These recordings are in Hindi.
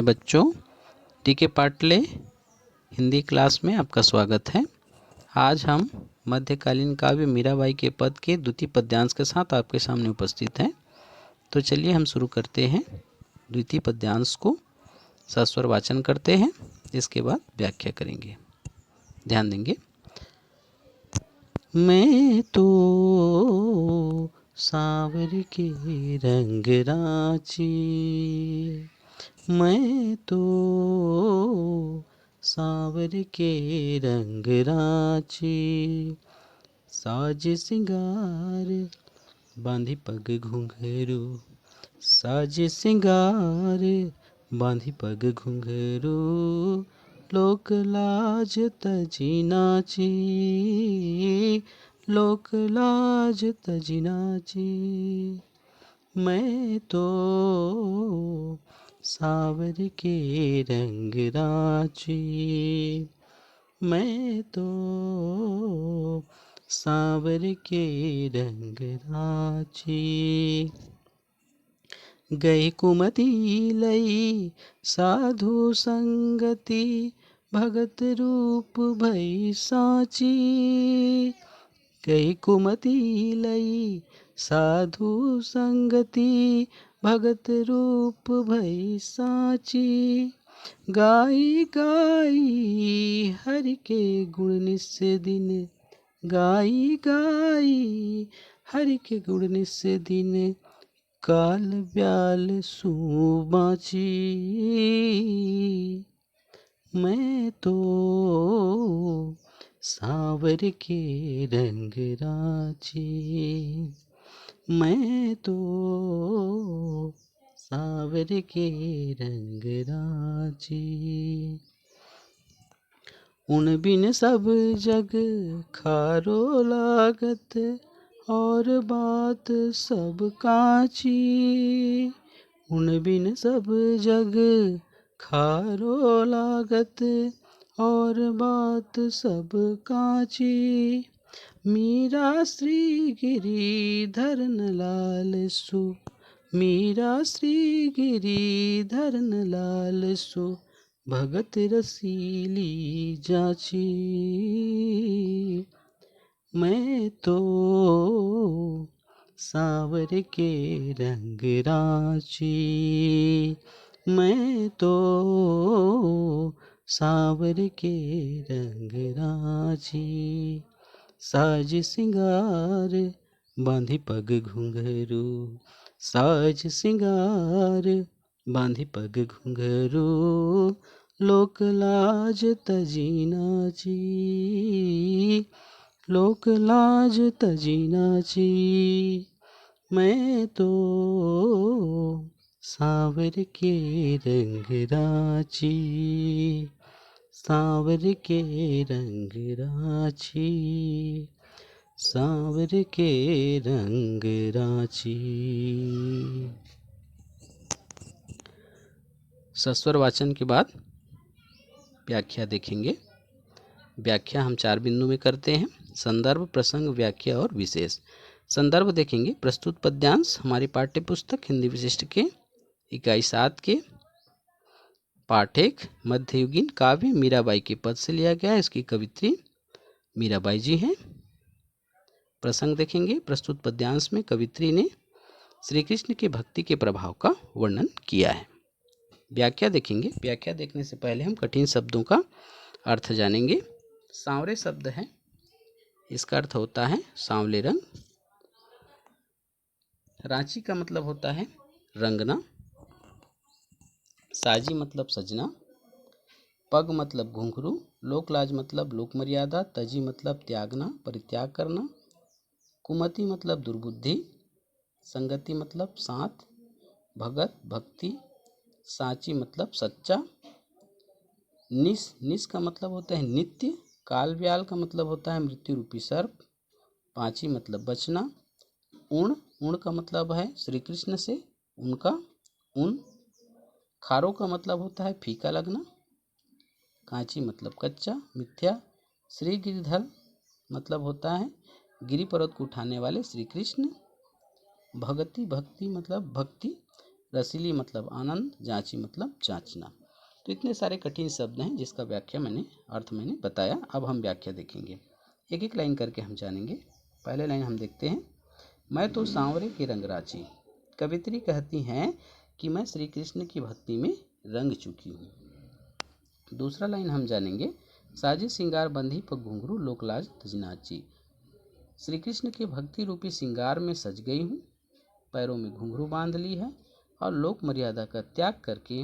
बच्चों, टीके पाटले हिंदी क्लास में आपका स्वागत है। आज हम मध्यकालीन काव्य मीराबाई के पद के द्वितीय पद्यांश के साथ आपके सामने उपस्थित हैं। तो चलिए हम शुरू करते हैं। द्वितीय पद्यांश को सस्वर वाचन करते हैं, इसके बाद व्याख्या करेंगे। ध्यान देंगे। मैं तो सांवर के रंग रांची, मैं तो सांवर के रंग रांची, साज सिंगार बांधी पग घुंघरू, साज सिंगार बांधी पग घुंघरू, लोक लाज तजी नाची, लोक लाज तजी नाची। मैं तो सांवर के रंग रांची, मैं तो सांवर के रंग रांची। गए कुमति लई साधु संगति, भगत रूप भई साची, गई कुमति लई साधु संगति, भगत रूप भई साची। गाई गाई हरि के गुण निस दिन, गाई गाई हरि के गुण निस दिन, काल ब्याल सू बाची। मैं तो सांवर के रंग रांची, मैं तो सांवर के रंग रांची। उन बिन सब जग खारो लागत, और बात सब कांची, उन बिन सब जग खारो लागत, और बात सब कांची। मीरा श्री गिरिधरन लाल सु, मीरा श्री गिरिधरन लाल सु, भगत रसीली जाची। मैं तो सांवर के रंग रांची, मैं तो सांवर के रंग रांची, साज सिंगार बांधी पग घुंघरू, साज सिंगार बांधी पग घुंघरू, लोक लाज तजी नाची, लोक लाज तजी नाची। मैं तो सांवर के रंग रांची, सांवर के रंग रांची, सांवर के रंग रांची। सस्वर वाचन के बाद व्याख्या देखेंगे। व्याख्या हम 4 बिंदु में करते हैं: संदर्भ, प्रसंग, व्याख्या और विशेष। संदर्भ देखेंगे। प्रस्तुत पद्यांश हमारी पाठ्य पुस्तक हिंदी विशिष्ट के इकाई 7 के पाठक मध्ययुगीन काव्य मीराबाई के पद से लिया गया है। इसकी कवित्री मीराबाई जी हैं। प्रसंग देखेंगे। प्रस्तुत पद्यांश में कवित्री ने श्री कृष्ण के भक्ति के प्रभाव का वर्णन किया है। व्याख्या देखेंगे। व्याख्या देखने से पहले हम कठिन शब्दों का अर्थ जानेंगे। सांवरे शब्द है, इसका अर्थ होता है सांवले रंग। रांची का मतलब होता है रंगना। साजी मतलब सजना। पग मतलब घुंघरू। लोकलाज मतलब लोक मर्यादा। तजी मतलब त्यागना, परित्याग करना। कुमति मतलब दुर्बुद्धि। संगति मतलब साथ। भगत भक्ति। साची मतलब सच्चा। निस का मतलब होता है नित्य। काल व्याल का मतलब होता है मृत्यु रूपी सर्प। पांची मतलब बचना। उण का मतलब है श्री कृष्ण से उनका उन। खारो का मतलब होता है फीका लगना। कांची मतलब कच्चा। मिथ्या। श्री गिरिधर मतलब होता है गिरि पर्वत को उठाने वाले श्री कृष्ण। भक्ति मतलब भक्ति। रसीली मतलब आनंद, जांची मतलब जांचना। तो इतने सारे कठिन शब्द हैं जिसका व्याख्या अर्थ मैंने बताया। अब हम व्याख्या देखेंगे, एक एक लाइन करके हम जानेंगे। पहले लाइन हम देखते हैं। मैं तो सांवरे की रंगराची, कवित्री कहती हैं कि मैं श्री कृष्ण की भक्ति में रंग चुकी हूँ। दूसरा लाइन हम जानेंगे। साजे श्रृंगार बंधी पर घुंघरू लोकलाज तजनाची, श्री कृष्ण के भक्ति रूपी श्रृंगार में सज गई हूँ, पैरों में घुंघरू बांध ली है और लोक मर्यादा का त्याग करके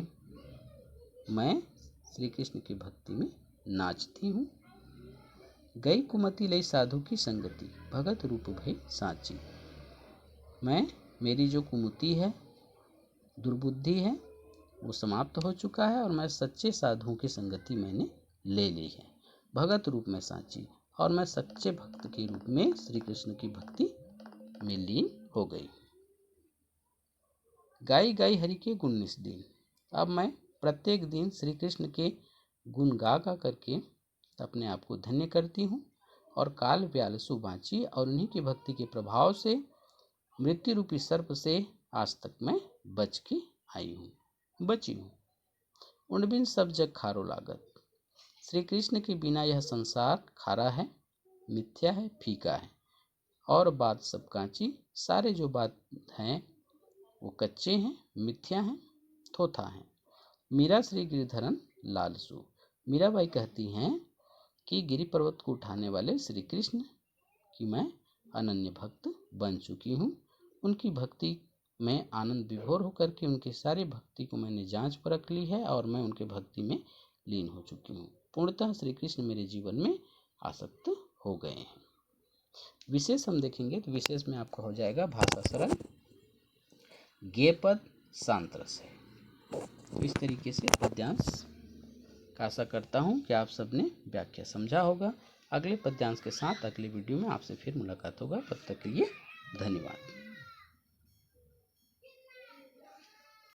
मैं श्री कृष्ण की भक्ति में नाचती हूँ। गई कुमति लई साधु की संगति, भगत रूप भई साची, मेरी जो कुमति है, दुर्बुद्धि है, वो समाप्त हो चुका है और मैं सच्चे साधुओं की संगति मैंने ले ली है। भगत रूप में साची, और मैं सच्चे भक्त के रूप में श्री कृष्ण की भक्ति में लीन हो गई। गाई गाई हरि के गुण निस दिन, अब मैं प्रत्येक दिन श्री कृष्ण के गुण गा करके अपने आप को धन्य करती हूँ और काल व्याल सुबाची, और उन्हीं की भक्ति के प्रभाव से मृत्यु रूपी सर्प से आज तक मैं बच के आई हूँ, बची हूँ। उनबिन सब जग खारो लागत, श्री कृष्ण के बिना यह संसार खारा है, मिथ्या है, फीका है, और बात सब कांची, सारे जो बात हैं वो कच्चे हैं, मिथ्या हैं, थोथा हैं। मीरा श्री गिरिधरन लालसू, मीराबाई कहती हैं कि गिरि पर्वत को उठाने वाले श्री कृष्ण की मैं अनन्य भक्त बन चुकी हूँ। उनकी भक्ति में आनंद विभोर होकर के उनके सारे भक्ति को मैंने जांच परख ली है और मैं उनके भक्ति में लीन हो चुकी हूँ। पूर्णतः श्री कृष्ण मेरे जीवन में आसक्त हो गए हैं। विशेष हम देखेंगे तो विशेष में आपका हो जाएगा भाषा सरल, गेय पद, शांत रस है। इस तरीके से पद्यांश का आशा करता हूँ कि आप सबने व्याख्या समझा होगा। अगले पद्यांश के साथ अगले वीडियो में आपसे फिर मुलाकात होगा। तब तक के लिए धन्यवाद।